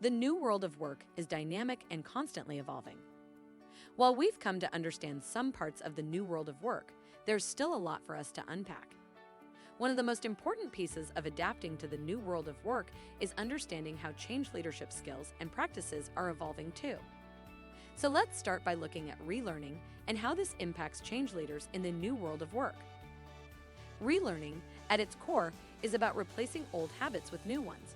The new world of work is dynamic and constantly evolving. While we've come to understand some parts of the new world of work, there's still a lot for us to unpack. One of the most important pieces of adapting to the new world of work is understanding how change leadership skills and practices are evolving too. So let's start by looking at relearning and how this impacts change leaders in the new world of work. Relearning, at its core, is about replacing old habits with new ones.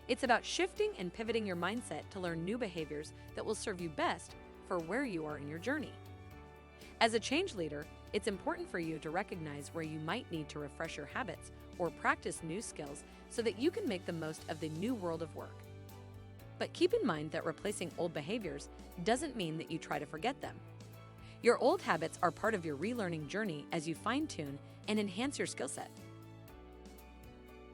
It's about shifting and pivoting your mindset to learn new behaviors that will serve you best for where you are in your journey. As a change leader, it's important for you to recognize where you might need to refresh your habits or practice new skills so that you can make the most of the new world of work. But keep in mind that replacing old behaviors doesn't mean that you try to forget them. Your old habits are part of your relearning journey as you fine-tune and enhance your skill set.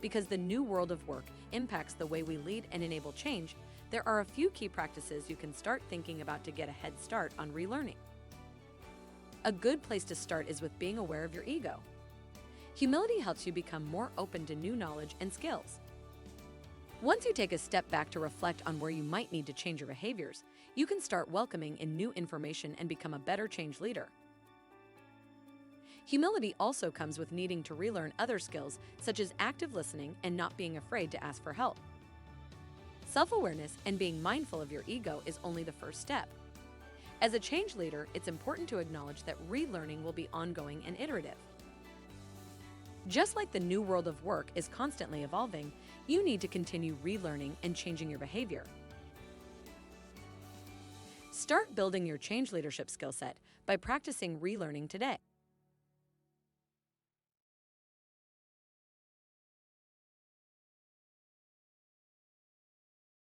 Because the new world of work impacts the way we lead and enable change, there are a few key practices you can start thinking about to get a head start on relearning. A good place to start is with being aware of your ego. Humility helps you become more open to new knowledge and skills. Once you take a step back to reflect on where you might need to change your behaviors, you can start welcoming in new information and become a better change leader. Humility also comes with needing to relearn other skills, such as active listening and not being afraid to ask for help. Self-awareness and being mindful of your ego is only the first step. As a change leader, it's important to acknowledge that relearning will be ongoing and iterative. Just like the new world of work is constantly evolving, you need to continue relearning and changing your behavior. Start building your change leadership skill set by practicing relearning today.